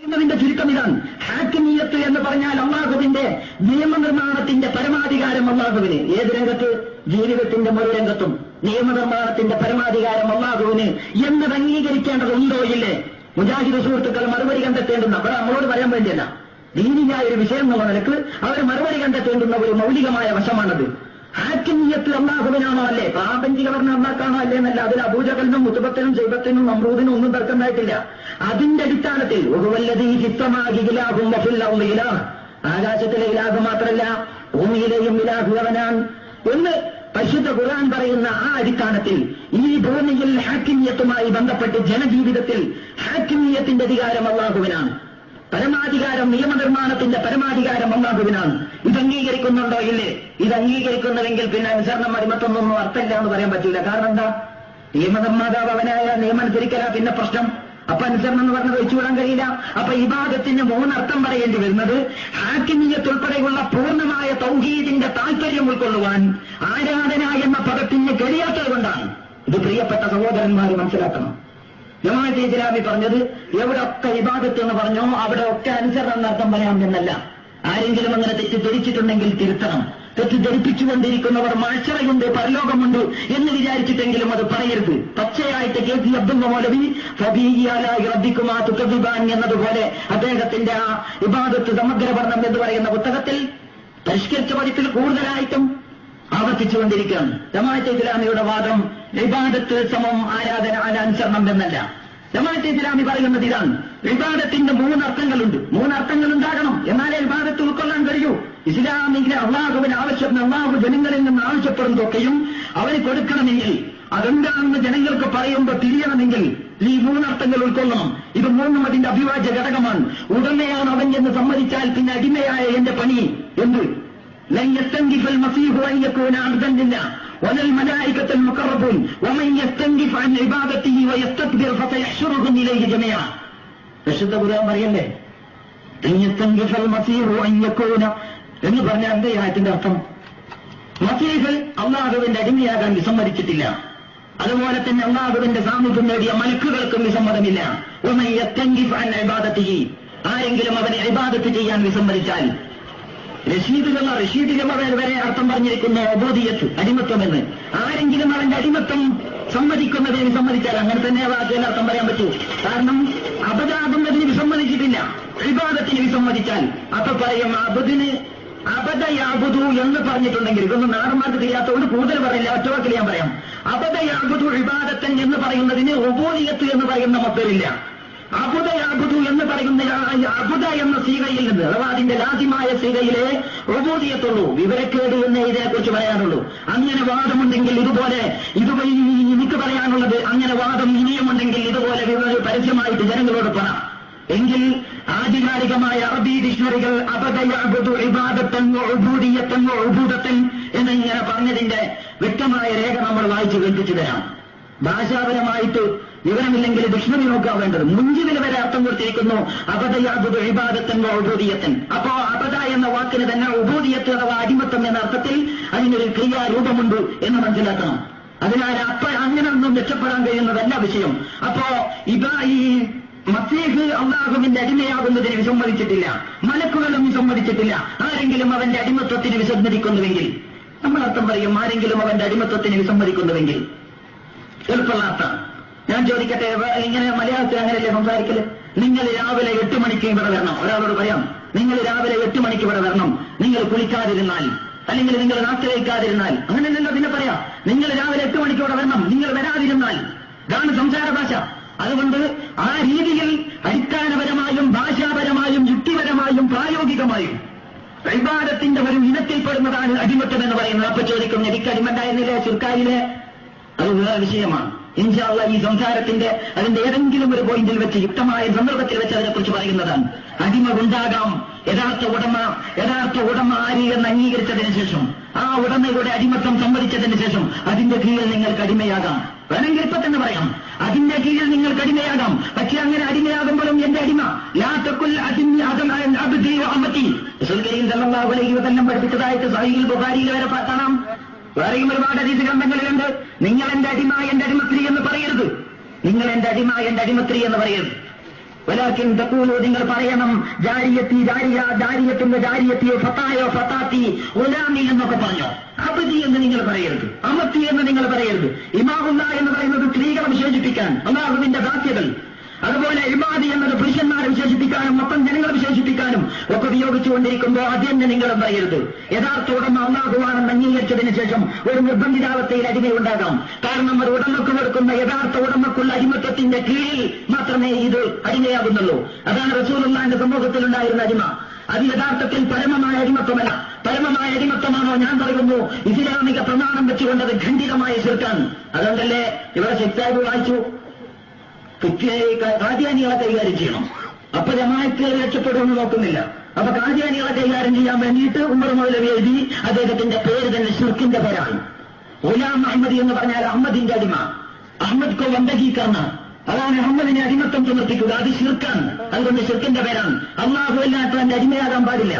എന്നതിന്റെ ചുരുക്കം ഇതാണ്. ഹാക്കിമിയത്ത് എന്ന് പറഞ്ഞാൽ അള്ളാഹുവിന്റെ നിയമനിർമ്മാണത്തിന്റെ പരമാധികാരം അള്ളാഹുവിന്. ഏത് രംഗത്ത്? ജീവിതത്തിന്റെ മുഴു രംഗത്തും നിയമനിർമ്മാണത്തിന്റെ പരമാധികാരം അള്ളാഹുവിന് എന്നത് അംഗീകരിക്കേണ്ടതുണ്ടോ ഇല്ലേ? മുജാഹിദ് സുഹൃത്തുക്കൾ മറുപടി കണ്ടെത്തേണ്ടുന്ന, അവിടെ നമ്മളോട് പറയാൻ വേണ്ടിയല്ല, ദീനിയായ ഒരു വിഷയം എന്നുള്ള നിലക്ക് അവർ മറുപടി കണ്ടെത്തേണ്ടുന്ന ഒരു മൗലികമായ വശമാണത്. ഹാക്കിമിയത്ത് അള്ളാഹുവിനാണോ അല്ലേ? പ്രാപഞ്ചിക ഭരണം അള്ളാഹ്ക്കാണോ അല്ലേ എന്നല്ല. അതിൽ അബൂജഹലിനും മുത്തുബത്തിനും ശൈബത്തിനും നമ്രൂദിനും ഒന്നും തർക്കമുണ്ടായിട്ടില്ല. അതിന്റെ അടിസ്ഥാനത്തിൽ ആകാശത്തിലെ ഇലാഹ് മാത്രമല്ല ഭൂമിയിലെയും ഇലാഹ് അവനാണ് എന്ന് പരിശുദ്ധ ഖുർആൻ പറയുന്ന ആ അടിസ്ഥാനത്തിൽ ഈ ഭൂമിയിൽ ഹാക്കിമിയത്തുമായി ബന്ധപ്പെട്ട് ജനജീവിതത്തിൽ ഹാക്കിമിയത്തിന്റെ അധികാരം അള്ളാഹുവിനാണ്. പരമാധികാരം, നിയമനിർമ്മാണത്തിന്റെ പരമാധികാരം അള്ളാഹുവിനാണ്. ഇത് അംഗീകരിക്കുന്നുണ്ടോ ഇല്ലേ? ഇത് അംഗീകരിക്കുന്നുവെങ്കിൽ പിന്നെ അനുസരണം അടിമത്തൊന്നും അർത്ഥമില്ല എന്ന് പറയാൻ പറ്റില്ല. കാരണം എന്താ? നിയമനിർമ്മാതാവ് അവനായ നിയമം അനുസരിക്കല പിന്നെ പ്രശ്നം. അപ്പൊ അനുസരണം എന്ന് പറഞ്ഞത് വെച്ചുവിടാൻ കഴിയില്ല. അപ്പൊ ഇബാദത്തിന് മൂന്നർത്ഥം പറയേണ്ടി വരുന്നത് ഹാക്കിമിയത്ത് ഉൾപ്പെടെയുള്ള പൂർണ്ണമായ തൗഹീദിന്റെ താല്പര്യം ഉൾക്കൊള്ളുവാൻ ആരാധന എന്ന പദത്തിന് കഴിയാത്തത് കൊണ്ടാണ്. ഇത് പ്രിയപ്പെട്ട സഹോദരന്മാർ മനസ്സിലാക്കണം. ജമാഅത്തെ ഇസ്ലാമി പറഞ്ഞത് എവിടെയൊക്കെ ഇബാദത്ത് എന്ന് പറഞ്ഞോ അവിടെയൊക്കെ അനുസരണം എന്നർത്ഥം പറയാം എന്നല്ല. ആരെങ്കിലും അങ്ങനെ തെറ്റിദ്ധരിച്ചിട്ടുണ്ടെങ്കിൽ തിരുത്തണം. തെറ്റിദ്ധരിപ്പിച്ചുകൊണ്ടിരിക്കുന്നവർ മഹ്ശറയുണ്ട്, പരലോകമുണ്ട് എന്ന് വിചാരിച്ചിട്ടെങ്കിലും അത് പറയരുത്. പച്ചയായിട്ട് KC അബ്ദുൽ മൗലവി റബ്ബിക്കുമാ തുകദിബാൻ എന്നതുപോലെ അദ്ദേഹത്തിന്റെ ആ ഇബാദത്ത് സമഗ്ര പഠനം എന്ന് പറയുന്ന പുസ്തകത്തിൽ പരിഷ്കരിച്ച പതിപ്പിൽ കൂടുതലായിട്ടും ആവർത്തിച്ചുകൊണ്ടിരിക്കുകയാണ്. ജമാഅത്തെ ഇസ്ലാമിയുടെ വാദം ഇബാദത്ത് സമം ആരാധന അനുസരണം എന്നല്ല. ജമാഅത്തെ ഇസ്ലാമി പറയുന്നത് ഇതാണ്: ഇബാദത്തിന്റെ മൂന്നർത്ഥങ്ങളുണ്ട്. മൂന്നർത്ഥങ്ങൾ ഉണ്ടാകണം, എന്നാലേ ഇബാദത്ത് ഉൾക്കൊള്ളാൻ കഴിയൂ. ഇസ്ലാമിലെ അള്ളാഹുവിന് ആവശ്യം, അള്ളാഹു ജനങ്ങളിൽ നിന്ന് ആവശ്യപ്പെടുന്നതൊക്കെയും അവന് കൊടുക്കണമെങ്കിൽ, അതെന്താണെന്ന് ജനങ്ങൾക്ക് പറയുമ്പോൾ തിരിയണമെങ്കിൽ ഈ മൂന്നർത്ഥങ്ങൾ ഉൾക്കൊള്ളണം. ഇത് മൂന്നും അതിന്റെ അഭിവാജ്യ ഘടകമാണ്. ഉടമയാണ് അവൻ എന്ന് സമ്മതിച്ചാൽ പിന്നെ അടിമയായ എന്റെ പണി എന്ത്? لن يستنكف المسيح أن يكون عبدا لله ولا الملائكة المقربون ومن يستنكف عن عبادته ويستكبر فسيحشرهم إليه جميعا. പരിശുദ്ധ ഖുർആൻ പറയല്ലേ لن يستنكف المسيح أن يكون എന്ന് പറഞ്ഞാൽ എന്താ ഈ ആയത്തിന്റെ അർത്ഥം? മസീഹ് അള്ളാഹുവിന്റെ അടിമയാകാൻ വിസമ്മതിച്ചിട്ടില്ല. അതുപോലെ തന്നെ അള്ളാഹുവിന്റെ സാമീപ്യം നേടിയ മലക്കുകൾക്കും വിസമ്മതമില്ല. ومن يستنكف عن عبادته ആരെങ്കിലും അവനെ ഇബാദത്ത് ചെയ്യാൻ വിസമ്മതിച്ചാൽ, റഷീദുകൾ വരെ അർത്ഥം പറഞ്ഞിരിക്കുന്ന ഉബൂദിയത്ത്, അടിമത്വം എന്ന്. ആരെങ്കിലും അവന്റെ അടിമത്വം സമ്മതിക്കുന്നതിന് വിസമ്മതിച്ചാൽ, അങ്ങനെ തന്നെ വാക്കിൽ അർത്ഥം പറയാൻ പറ്റൂ. കാരണം അബദാകുന്നതിന് വിസമ്മതിച്ചിട്ടില്ല, ഇബാദത്തിന് വിസമ്മതിച്ചാൽ അപ്പൊ പറയും അബദിന് അബദയാബുദു എന്ന് പറഞ്ഞിട്ടുണ്ടെങ്കിൽ, ഇതൊന്നും നാടന്മാർക്ക് ചെയ്യാത്തതുകൊണ്ട് കൂടുതൽ പറയില്ല, ഒറ്റവാക്കിൽ ഞാൻ പറയാം. അബദയാബുദു ഇബാദത്തൻ എന്ന് പറയുന്നതിന് ഉബൂദിയത്ത് എന്ന് പറയുന്ന മൊത്തമില്ല. അബുദയാബുദു എന്ന് പറയുന്ന അബുദ എന്ന സീഗയിൽ നിന്ന്, അഥവാ അതിന്റെ ലാസിമായ സീഗയിലെ ഉബൂദിയത്തുള്ളൂ. വിവരക്കേട് എന്ന് ഇതിനെക്കുറിച്ച് പറയാനുള്ളൂ. അങ്ങനെ വാദമുണ്ടെങ്കിൽ ഇതുപോലെ, ഇതുവഴി എനിക്ക് പറയാനുള്ളത്, അങ്ങനെ വാദം ഇനിയുമുണ്ടെങ്കിൽ ഇതുപോലെ പരസ്യമായിട്ട് ജനങ്ങളോട് പറ. എങ്കിൽ ആധികാരികമായ അറബി ഡിക്ഷണറികൾ അബദയഅബുദു ഇബാദത്തൻ ഉബൂദിയത്തൻ ഉബൂദത്തൻ എന്നിങ്ങനെ പറഞ്ഞതിന്റെ വ്യക്തമായ രേഖ നമ്മൾ വായിച്ചു കേൾപ്പിച്ചു തരാം. ഭാഷാപരമായിട്ട് വിവരമില്ലെങ്കിൽ ഡിക്ഷണറി നോക്കാൻ വേണ്ടത്. മുഞ്ചിവിൽ വരെ അർത്ഥം കൊടുത്തിരിക്കുന്നു അബദയഅബുദു ഇബാദത്തൻ ഉബൂദിയത്തൻ. അപ്പോ അബദ എന്ന വാക്കിന് തന്നെ ഉബൂദിയത്ത് അഥവാ അടിമത്തം എന്ന അർത്ഥത്തിൽ അതിനൊരു ക്രിയാരൂപമുണ്ട് എന്ന് മനസ്സിലാക്കണം. അതിനാൽ അങ്ങനെ ഒന്നും രക്ഷപ്പെടാൻ കഴിയുന്നതല്ല വിഷയം. അപ്പോ ഈ മസീഹ് അള്ളാഹുവിന്റെ അടിമയാകുന്നതിന് വിസമ്മതിച്ചിട്ടില്ല, മലക്കുകളും വിസമ്മതിച്ചിട്ടില്ല. ആരെങ്കിലും അവന്റെ അടിമത്വത്തിന് വിസമ്മതിക്കുന്നുവെങ്കിൽ, നമ്മൾ അർത്ഥം പറയും ആരെങ്കിലും അവന്റെ അടിമത്വത്തിന് വിസമ്മതിക്കുന്നുവെങ്കിൽ. എളുപ്പമുള്ള അർത്ഥം ഞാൻ ചോദിക്കട്ടെ, ഇങ്ങനെ മലയാളത്തിൽ അങ്ങനെയല്ലേ സംസാരിക്കല്? നിങ്ങൾ രാവിലെ 8 മണിക്ക് ഇവിടെ വരണം. ഒരാളോട് പറയാം, നിങ്ങൾ രാവിലെ 8 മണിക്ക് ഇവിടെ വരണം. നിങ്ങൾ കുളിക്കാതിരുന്നാൽ, അല്ലെങ്കിൽ നിങ്ങൾ നാട്ടിലേക്കാതിരുന്നാൽ, അങ്ങനെയല്ലല്ലോ പിന്നെ പറയാം. നിങ്ങൾ രാവിലെ 8 മണിക്ക് ഇവിടെ വരണം, നിങ്ങൾ വരാതിരുന്നാൽ. ഇതാണ് സംസാര ഭാഷ. അതുകൊണ്ട് ആ രീതിയിൽ അടിസ്ഥാനപരമായും ഭാഷാപരമായും യുക്തിപരമായും പ്രായോഗികമായും ഇബാദത്തിന്റെ ഒരു ഇനത്തിൽപ്പെടുന്നതാണ് അടിമത്തം എന്ന് പറയുന്നത്. അപ്പൊ ചോദിക്കും, എനിക്ക് അടിമണ്ടായിരുന്നില്ലേ ചുരുക്കായിലെ? അത് വേറെ വിഷയമാണ്. ഇൻഷാ അല്ലാഹ് ഈ സംസാരത്തിന്റെ അതിന്റെ ഏതെങ്കിലും ഒരു പോയിന്റിൽ വെച്ച്, യുക്തമായ സന്ദർഭത്തിൽ വെച്ച് അതിനെക്കുറിച്ച് പറയുന്നതാണ്. അടിമ ഉണ്ടാകാം. യഥാർത്ഥ ഉടമ ആര് എന്ന് അംഗീകരിച്ചതിന് ശേഷം, ആ ഉടമയുടെ അടിമത്തം സമ്മതിച്ചതിന് ശേഷം അതിന്റെ കീഴിൽ നിങ്ങൾക്ക് അടിമയാകാം. വേണമെങ്കിൽ ഇപ്പൊ തന്നെ പറയാം, അതിന്റെ കീഴിൽ നിങ്ങൾക്ക് അടിമയാകാം. പക്ഷെ അങ്ങനെ അടിമയാകുമ്പോഴും എന്റെ അടിമ പഠിപ്പിച്ചതായിട്ട് സഹീഹുൽ ബുഖാരിയിൽ വരെ കാണാം. വേറെയും ഒരുപാട് ഹദീസ് ഗ്രന്ഥങ്ങളിലുണ്ട്. നിങ്ങൾ എന്റെ അടിമ, എന്റെ അടിമത്രി എന്ന് പറയരുത്. നിങ്ങൾ എന്റെ അടിമ, എന്റെ അടിമത്രി എന്ന് പറയരുത്. വലാകിൻ തഖൂലു, നിങ്ങൾ പറയണം ജാരിയത്തി ജാരിയ, ജാരിയത്തിന്റെ ജാരിയത്തിയോ ഫതായോ ഫതാത്തി ഗുലാമി എന്നൊക്കെ പറഞ്ഞു. അബദി എന്ന് നിങ്ങൾ പറയരുത്, അമത്തി എന്ന് നിങ്ങൾ പറയരുത്. ഇമാമുല്ല എന്ന് പറയുന്നത് സ്ത്രീകളെ വിശേഷിപ്പിക്കാൻ അല്ലാഹുവിന്റെ ദാസ്യകൾ. അതുപോലെ ഇബാദി എന്നത് പുരുഷന്മാരെ വിശേഷിപ്പിക്കാനും മൊത്തം ജനങ്ങളെ വിശേഷിപ്പിക്കാനും ഒക്കെ ഉപയോഗിച്ചുകൊണ്ടിരിക്കുമ്പോൾ അത് തന്നെ നിങ്ങളും പറയരുത്. യഥാർത്ഥ ഉടമ അല്ലാഹുവാണെന്ന് അംഗീകരിച്ചതിന് ശേഷം ഒരു നിർബന്ധിതാവസ്ഥയിൽ അടിമയുണ്ടാകാം. കാരണം ഒരു ഉടമക്ക് കൊടുക്കുന്ന യഥാർത്ഥ ഉടമക്കുള്ള അടിമത്വത്തിന്റെ കീഴിൽ മാത്രമേ ഇത് അടിമയാകുന്നുള്ളൂ. അതാണ് റസൂലുള്ളാഹിന്റെ സമൂഹത്തിലുണ്ടായിരുന്ന അടിമ. അത് യഥാർത്ഥത്തിൽ പരമമായ അടിമത്വമല്ല. പരമമായ അടിമത്വമാണോ? ഞാൻ പറയുന്നു ഇസ്ലാമിക പ്രമാണം വെച്ചുകൊണ്ടത് ഖണ്ഡിതമായ ശിർക്കാണ്. അതുകൊണ്ടല്ലേ ഇവിടെ ശിക്ഷാബ് വായിച്ചു കാദ്യാനികളെ കൈകാര്യം ചെയ്യണം. അപ്പൊ ജമാഅത്ത് രക്ഷപ്പെടുമെന്ന് നോക്കുന്നില്ല. അപ്പൊ കാദ്യാനികളെ കൈകാര്യം ചെയ്യാൻ വേണ്ടിയിട്ട് ഉമർ മൗലവി എഴുതി അദ്ദേഹത്തിന്റെ പേര് തന്നെ ശിർക്കിന്റെ പേരാണ്. ഗുലാം അഹമ്മദി എന്ന് പറഞ്ഞാൽ അഹമ്മദിന്റെ അടിമ. അഹമ്മദ് കോ വന്ദഗീകരണ, അതാണ് അഹമ്മദിനെ അടിമത്വം സമർപ്പിക്കുക. അത് ശിർക്കാണ്. അതുകൊണ്ട് ശിർക്കിന്റെ പേരാണ്. അല്ലാഹുവല്ലാത്തവന്റെ അടിമയാകാൻ പാടില്ല.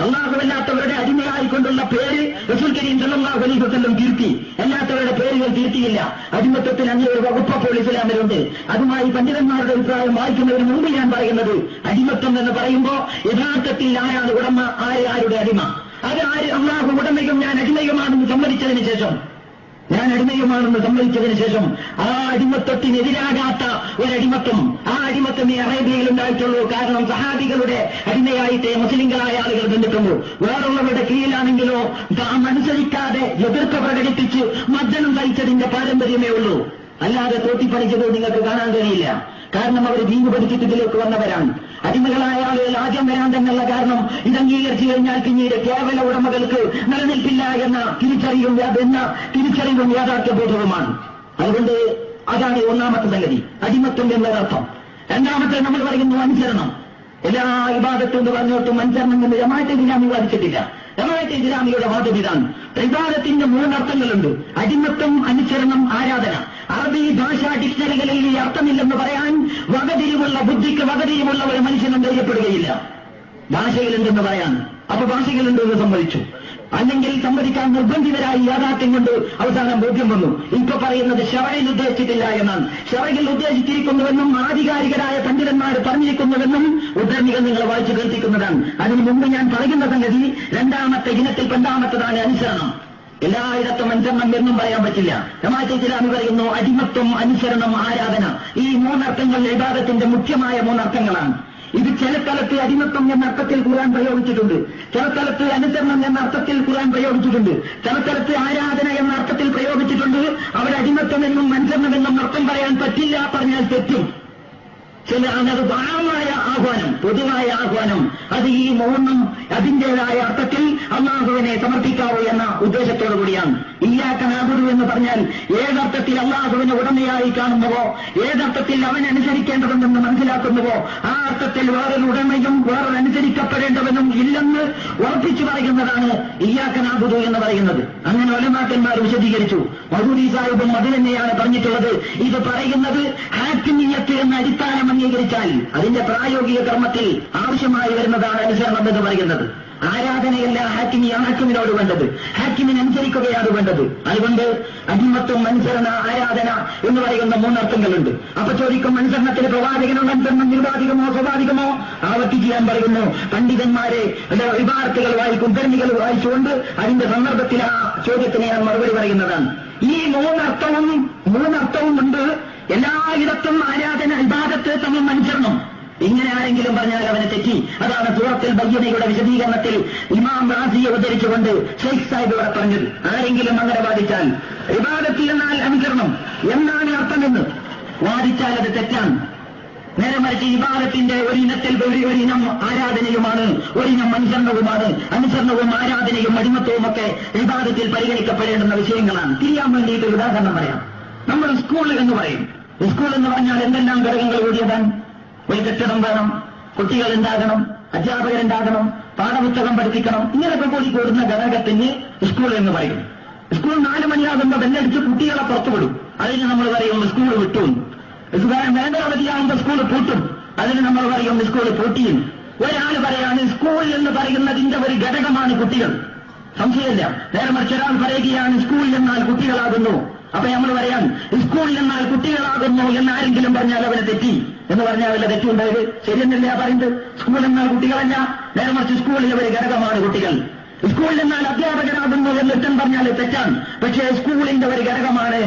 അല്ലാഹുവല്ലാത്തവരുടെ അടിമയായിക്കൊണ്ടുള്ള പേര് റസൂൽ കരീം സല്ലല്ലാഹു അലൈഹി വസല്ലം തിരുത്തി. അല്ലാത്തവരുടെ പേരുകൾ തിരുത്തിയില്ല. അടിമത്വത്തിൽ അങ്ങനെ ഒരു വകുപ്പ് അപ്പോൾ ഇസ്ലാമിലുണ്ട്. അതുമായി പണ്ഡിതന്മാരുടെ അഭിപ്രായം വായിക്കുന്നതിന് മുമ്പ് ഞാൻ പറയുന്നത്, അടിമത്വം എന്ന് പറയുമ്പോൾ യഥാർത്ഥത്തിൽ ആരാണ് ഉടമ, ആരുടെ അടിമ? അത് ആര്? അല്ലാഹു ഉടമയും ഞാൻ അടിമയുമാണെന്ന് സമ്മതിച്ചതിന് ശേഷം ആ അടിമത്വത്തിനെതിരാകാത്ത ഒരടിമത്വം, ആ അടിമത്വമേ അറേബ്യയിൽ ഉണ്ടായിട്ടുള്ളൂ. കാരണം സഹാബികളുടെ അടിമയായിട്ട് മുസ്ലിങ്ങളായ ആളുകൾ ബന്ധുക്കുന്നു. വേറുള്ളവരുടെ കീഴിലാണെങ്കിലോ നാം അനുസരിക്കാതെ എതിർപ്പ് പ്രകടിപ്പിച്ച് മർദ്ദനം കഴിച്ചതിന്റെ പാരമ്പര്യമേ ഉള്ളൂ. അല്ലാതെ തോട്ടിപ്പണിച്ചത് നിങ്ങൾക്ക് കാണാൻ കഴിയില്ല. കാരണം അവർ ദീൻ പഠിച്ചിട്ട് ഇതിലേക്ക് വന്നവരാണ്. അടിമകളായ ആളുകൾ ആദ്യം വരാൻ തന്നെയുള്ള കാരണം ഇത് അംഗീകരിച്ചു കഴിഞ്ഞാൽ പിന്നീട് കേവല ഉടമകൾക്ക് നിലനിൽപ്പില്ല എന്ന തിരിച്ചറിവും യാഥാർത്ഥ്യബോധവുമാണ്. അതുകൊണ്ട് അതാണ് ഒന്നാമത്തെ സംഗതി, അടിമത്വം എന്നതർത്ഥം. രണ്ടാമത്തെ നമ്മൾ പറയുന്നു അനുസരണം. എല്ലാ ഇബാദത്തും എന്ന് പറഞ്ഞോട്ടും അനുസരണം എന്ന് ജമാഅത്തെ ഇസ്ലാമി വാദിച്ചിട്ടില്ല. ജമാഅത്തെ ഇസ്ലാമിയുടെ വാദം ഇതാണ്. ഇബാദത്തിന്റെ മൂന്നർത്ഥങ്ങളുണ്ട്: അടിമത്വം, അനുസരണം, ആരാധന. അറബി ഭാഷാ ഡിക്ഷണറികളിൽ ഈ അർത്ഥമില്ലെന്ന് പറയാൻ വകതിരിവുള്ള ബുദ്ധിക്ക് വകതിരിവുള്ള ഒരു മനുഷ്യനും ധൈര്യപ്പെടുകയില്ല. ഭാഷയിലുണ്ടെന്ന് പറയാൻ. അപ്പൊ ഭാഷകളുണ്ടെന്ന് സമ്മതിച്ചു. അല്ലെങ്കിൽ സമ്മതിക്കാൻ നിർബന്ധിതരായി യാഥാർത്ഥ്യം കൊണ്ട് അവസാനം ബോധ്യം വന്നു. ഇപ്പൊ പറയുന്നത് ശറയിൽ ഉദ്ദേശിച്ചിട്ടില്ല എന്നാണ്. ശറയിൽ ഉദ്ദേശിച്ചിരിക്കുന്നുവെന്നും ആധികാരികരായ പണ്ഡിതന്മാർ പറഞ്ഞിരിക്കുന്നുവെന്നും ഉദ്ധരണികൾ നിങ്ങൾ വായിച്ചു കേൾപ്പിക്കുന്നതാണ്. അതിനു മുമ്പ് ഞാൻ പറയുന്ന സംഗതി രണ്ടാമത്തെ ഇനത്തിൽ രണ്ടാമത്തതാണ് അനുസരണം. എല്ലായിടത്തും അനുസരണം എന്നും പറയാൻ പറ്റില്ല. ജമാഅത്തെ ഇസ്ലാമി പറയുന്നു അടിമത്വം, അനുസരണം, ആരാധന. ഈ മൂന്നർത്ഥങ്ങൾ ഇബാദത്തിന്റെ മുഖ്യമായ മൂന്നർത്ഥങ്ങളാണ്. ഇത് ചില സ്ഥലത്ത് അടിമത്വം എന്ന അർത്ഥത്തിൽ ഖുർആൻ പ്രയോഗിച്ചിട്ടുണ്ട്, ചില സ്ഥലത്ത് അനുസരണം എന്ന അർത്ഥത്തിൽ ഖുർആൻ പ്രയോഗിച്ചിട്ടുണ്ട്, ചില സ്ഥലത്ത് ആരാധന എന്ന അർത്ഥത്തിൽ പ്രയോഗിച്ചിട്ടുണ്ട്. അവിടെ അടിമത്വമെന്നും അനുസരണമെന്നും അർത്ഥം പറയാൻ പറ്റില്ല, പറഞ്ഞാൽ തെറ്റും. ചില അത് ബാഹ്യമായ ആഹ്വാനം, പൊതുവായ ആഹ്വാനം, അത് ഈ മൂന്നും അതിന്റേതായ അർത്ഥത്തിൽ അല്ലാഹുവിനെ സമർപ്പിക്കാവൂ എന്ന ഉദ്ദേശത്തോടു കൂടിയാണ്. ഇയ്യാക നഅ്ബുദു എന്ന് പറഞ്ഞാൽ ഏതർത്ഥത്തിൽ അല്ലാഹുവിനെ ഉടമയായി കാണുന്നുവോ, ഏതർത്ഥത്തിൽ അവൻ അനുസരിക്കേണ്ടതുണ്ടെന്ന് മനസ്സിലാക്കുന്നുവോ, ആ അർത്ഥത്തിൽ വേറൊരു ഉടമയും വേറൊരു അനുസരിക്കപ്പെടേണ്ടവനും ഇല്ലെന്ന് ഉറപ്പിച്ചു പറയുന്നതാണ് ഇയ്യാക നഅ്ബുദു എന്ന് പറയുന്നത്. അങ്ങനെ ഉലമാക്കന്മാർ വിശദീകരിച്ചു. മൗദൂദി സാഹിബും അത് തന്നെയാണ് പറഞ്ഞിട്ടുള്ളത്. ഇത് പറയുന്നത് ഹാക്കിമിയ്യത്ത് എന്ന അടിസ്ഥാനം അംഗീകരിച്ചാൽ അതിന്റെ പ്രായോഗിക കർമ്മത്തിൽ ആവശ്യമായി വരുന്നതാണ് അനുസരണം എന്ന് പറയുന്നത്. ആരാധനയല്ല ഹാക്കിമിനോട് വേണ്ടത്, ഹാക്കിമിനനുസരിക്കുകയാണ് വേണ്ടത്. അതുകൊണ്ട് അടിമത്വം, അനുസരണ, ആരാധന എന്ന് പറയുന്ന മൂന്നർത്ഥങ്ങളുണ്ട്. അപ്പൊ ചോദിക്കും, അനുസരണത്തിന് പ്രവാചകനുള്ള അനുസരണം നിർബാധികമോ സ്വാഭാവികമോ? ആവർത്തിച്ച് ഞാൻ പറയുന്നു, പണ്ഡിതന്മാരെ വിവാർത്തുകൾ വായിക്കും, ഉദ്ധരണികൾ വായിച്ചുകൊണ്ട് അതിന്റെ സന്ദർഭത്തിൽ ആ ചോദ്യത്തിന് ഞാൻ മറുപടി പറയുന്നതാണ്. ഈ മൂന്നർത്ഥവും ഉണ്ട്. എല്ലായിടത്തും ആരാധന, ഇബാദത്ത്, സമം, അനുസരണം. ഇങ്ങനെ ആരെങ്കിലും പറഞ്ഞാൽ അവനെ തെറ്റി. അതാണ് സൂറത്തുൽ ബയ്യനയുടെ വിശദീകരണത്തിൽ ഇമാം റാസിയെ ഉദ്ധരിച്ചുകൊണ്ട് ഷെയ്ഖ് സാഹിബ് ഇവിടെ പറഞ്ഞത്. ആരെങ്കിലും അങ്ങനെ വാദിച്ചാൽ ഇബാദത്ത് എന്നാൽ അനുസരണം എന്നാണ് അർത്ഥമെന്ന് വാദിച്ചാൽ അത് തെറ്റാണ്. നേരെ മറിച്ച് ഇബാദത്തിന്റെ ഒരിനത്തിൽ ഒരിനം ആരാധനയുമാണ്, ഒരിനം അനുസരണവുമാണ്. അനുസരണവും ആരാധനയും അടിമത്വവും ഒക്കെ ഇബാദത്തിൽ പരിഗണിക്കപ്പെടേണ്ടുന്ന വിഷയങ്ങളാണ്. തിരിയാൻ വേണ്ടിയിട്ട് ഒരു ഉദാഹരണം പറയാം. നമ്മൾ സ്കൂൾ എന്ന് പറയും. സ്കൂൾ എന്ന് പറഞ്ഞാൽ എന്തെല്ലാം ഘടകങ്ങൾ കൂടിയതാണ്? ഒരു കെട്ടിടം വേണം, കുട്ടികൾ ഉണ്ടാകണം, അധ്യാപകരുണ്ടാകണം, പാഠപുസ്തകം പഠിപ്പിക്കണം. ഇങ്ങനെയൊക്കെ കൂടി കൂടുന്ന ഘടകത്തിന് സ്കൂൾ എന്ന് പറയും. സ്കൂൾ 4 മണിയാകുമ്പോൾ ബെല്ലടിച്ച് കുട്ടികളെ പുറത്തുവിടും. അതിന് നമ്മൾ പറയും സ്കൂൾ വിട്ടു. വേനലവധിയാകുമ്പോൾ സ്കൂൾ പൂട്ടും. അതിന് നമ്മൾ പറയും സ്കൂൾ പൂട്ടിയും. ഒരാൾ പറയാണ് സ്കൂൾ എന്ന് പറയുന്നതിന്റെ ഒരു ഘടകമാണ് കുട്ടികൾ. സംശയമില്ല. നേരെ മറിച്ച് ഒരാൾ പറയുകയാണ് സ്കൂൾ എന്നാൽ കുട്ടികളാകുന്നു. അപ്പൊ നമ്മൾ പറയാം സ്കൂളിൽ എന്നാൽ കുട്ടികളാകുന്നു എന്നാരെങ്കിലും പറഞ്ഞാൽ അവനെ തെറ്റി എന്ന് പറഞ്ഞാൽ വല്ല തെറ്റുണ്ടായത് ശരിയെന്നല്ല പറയുന്നത്. സ്കൂൾ എന്നാൽ കുട്ടികളല്ല, നേരെ മറിച്ച് സ്കൂളിൽ ഒരു ഘടകമാണ് കുട്ടികൾ. സ്കൂളിൽ എന്നാൽ അധ്യാപകരാകുന്നു എന്ന് ഒറ്റം പറഞ്ഞാൽ തെറ്റാണ്. പക്ഷേ സ്കൂളിന്റെ ഒരു ഘടകമാണ്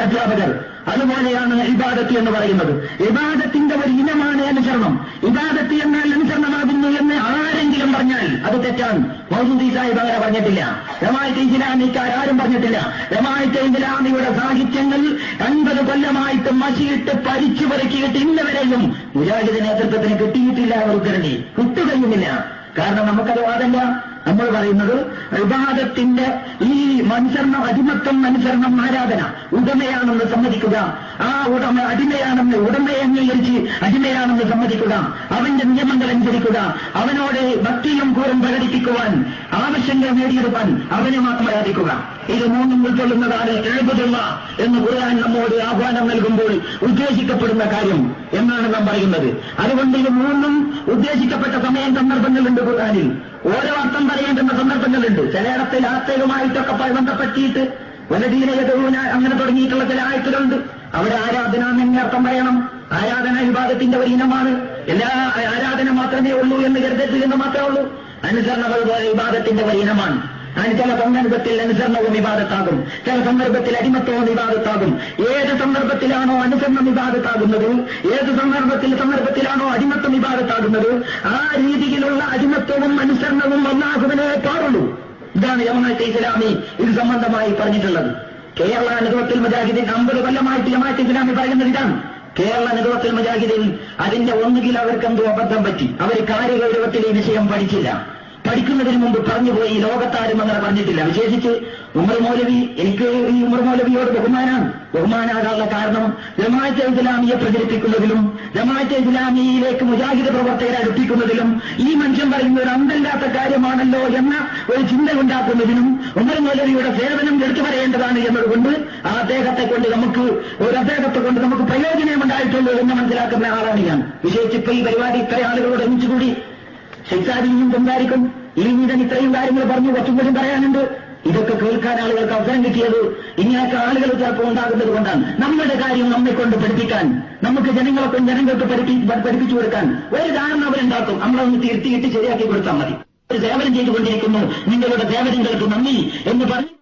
അധ്യാപകർ. അതുപോലെയാണ് ഇബാദത്ത് എന്ന് പറയുന്നത്. ഇബാദത്തിന്റെ ഒരു ഇനമാണ് അനുസരണം. ഇബാദത്ത് എന്നാൽ അനുസരണമാകുന്നു എന്ന് ആരെങ്കിലും പറഞ്ഞാൽ അത് തെറ്റാണ്. മൗദൂദി സാഹിബ് അങ്ങനെ പറഞ്ഞിട്ടില്ല. ജമാഅത്തെ ഇസ്ലാമിക്കാരും പറഞ്ഞിട്ടില്ല. ജമാഅത്തെ ഇസ്ലാമിയുടെ സാഹിത്യങ്ങൾ 50 കൊല്ലമായിട്ട് മഷിയിട്ട് പരിച്ചു പെറുക്കിയിട്ട് ഇന്നവരെയും മുജാഹിദ് നേതൃത്വത്തിന് കിട്ടിയിട്ടില്ല. ഉത്തരണ്ടി കിട്ടുകയുമില്ല. കാരണം നമുക്കത് വാദല്ല. നമ്മൾ പറയുന്നത് ഇബാദത്തിന്റെ ഈ അനുസരണം, അടിമത്വം, അനുസരണം, ആരാധന ഉടമയാണെന്ന് സമ്മതിക്കുക. ആ ഉടമ അടിമയാണെന്ന്, ഉടമയെ അംഗീകരിച്ച് അടിമയാണെന്ന് സമ്മതിക്കുക. അവന്റെ നിയമങ്ങൾ അനുസരിക്കുക. അവനോട് ഭക്തിയും കൂറും പ്രകടിപ്പിക്കുവാൻ, ആവശ്യങ്ങൾ നേടിയെടുക്കാൻ അവനെ മാത്രം ആരാധിക്കുക. ഇത് മൂന്നും ഉൾക്കൊള്ളുന്നതാണ് എഴുപതുള്ള എന്ന് ഖുർആൻ നമ്മോട് ആഹ്വാനം നൽകുമ്പോൾ ഉദ്ദേശിക്കപ്പെടുന്ന കാര്യം എന്നാണ് നാം പറയുന്നത്. അതുകൊണ്ട് ഇത് മൂന്നും ഉദ്ദേശിക്കപ്പെട്ട സമയം സന്ദർഭങ്ങളുണ്ട് ഖുർആനിൽ. ഓരോ അർത്ഥം പറയേണ്ടുന്ന സന്ദർഭങ്ങളുണ്ട്. ചിലയിടത്തിൽ ആശയവുമായിട്ടൊക്കെ ബന്ധപ്പെട്ടിട്ട് വലദീനയതൂന അങ്ങനെ തുടങ്ങിയിട്ടുള്ള ചില ആയത്തുകളുണ്ട്. അവിടെ ആരാധന എന്ന അർത്ഥം പറയണം. ആരാധന വിഭാഗത്തിന്റെ ഒരു ഇനമാണ്. എല്ലാ ആരാധന മാത്രമേ ഉള്ളൂ എന്ന് കരുതരുത് എന്ന് മാത്രമേ ഉള്ളൂ. അനുസരണകൾ വിഭാഗത്തിന്റെ ഒരു ഇനമാണ്. അതിന് ചില സന്ദർഭത്തിൽ അനുസരണവും വിവാദത്താകും, ചില സന്ദർഭത്തിൽ അടിമത്വവും വിവാദത്താകും. ഏത് സന്ദർഭത്തിലാണോ അനുസരണം വിവാദത്താകുന്നത്, ഏത് സന്ദർഭത്തിലാണോ അടിമത്വം വിവാദത്താകുന്നത്, ആ രീതിയിലുള്ള അടിമത്വവും അനുസരണവും അല്ലാഹുവിനെ പാടുള്ളൂ. ഇതാണ് ജമാഅത്തെ ഇസ്ലാമി ഇത് സംബന്ധമായി പറഞ്ഞിട്ടുള്ളത്. കേരള നേതൃത്വത്തിൽ മുജാഹിദീൻ 50 കൊല്ലമായിട്ട് ജമാഅത്തെ ഇസ്ലാമി പറയുന്നത് ഇതാണ്. കേരള നേതൃത്വത്തിൽ മുജാഹിദീൻ അതിന്റെ ഒന്നുകിൽ അവർക്കെന്തോ അബദ്ധം പറ്റി. അവർ കാര്യഗൗരവത്തിൽ ഈ വിഷയം പഠിച്ചില്ല. പഠിക്കുന്നതിന് മുമ്പ് പറഞ്ഞുപോയി. ലോകത്താരും അങ്ങനെ പറഞ്ഞിട്ടില്ല. വിശേഷിച്ച് ഉമർ മൗലവി, എനിക്ക് ഈ ഉമർ മൗലവിയോട് ബഹുമാനാകാനുള്ള കാരണം ജമാഅത്തെ ഇസ്ലാമിയെ പ്രചരിപ്പിക്കുന്നതിലും ജമാഅത്തെ ഇസ്ലാമിയിലേക്ക് മുജാഹിദ് പ്രവർത്തകരെ അടുപ്പിക്കുന്നതിലും ഈ മനുഷ്യൻ പറയുന്ന ഒരു അന്തല്ലാത്ത കാര്യമാണല്ലോ എന്ന ഒരു ചിന്ത ഉണ്ടാക്കുന്നതിനും ഉമർ മൗലവിയുടെ സേവനം എടുത്തു പറയേണ്ടതാണ് എന്നതുകൊണ്ട് അദ്ദേഹത്തെ കൊണ്ട് നമുക്ക് പ്രയോജനമുണ്ടായിട്ടുള്ളൂ എന്ന് മനസ്സിലാക്കുന്ന ആളാണ് ഞാൻ. വിശേഷിച്ച് ഇപ്പൊ ഈ പരിപാടി ഇത്ര ആളുകളോട് ഒന്നിച്ചുകൂടി ശിക്ഷാരിയും സംസാരിക്കും. ഇനിയും ഇത്രയും കാര്യങ്ങൾ പറഞ്ഞു, കുറച്ചും കൂടി പറയാനുണ്ട്. ഇതൊക്കെ കേൾക്കാൻ ആളുകൾക്ക് അവസരം കിട്ടിയത് ഇങ്ങനെയൊക്കെ ആളുകൾ ചിലപ്പോൾ ഉണ്ടാകുന്നത് കൊണ്ടാണ്. നമ്മുടെ കാര്യം നമ്മെ കൊണ്ട് പഠിപ്പിക്കാൻ, നമുക്ക് ജനങ്ങൾക്ക് പഠിപ്പിച്ചു കൊടുക്കാൻ ഒരു കാരണം അവരുണ്ടാക്കും. നമ്മളൊന്ന് തിരുത്തിയിട്ട് ശരിയാക്കി കൊടുത്താൽ മതി. ഒരു സേവനം ചെയ്തുകൊണ്ടിരിക്കുന്നു, നിങ്ങളുടെ സേവനങ്ങൾക്ക് നന്ദി എന്ന് പറഞ്ഞ്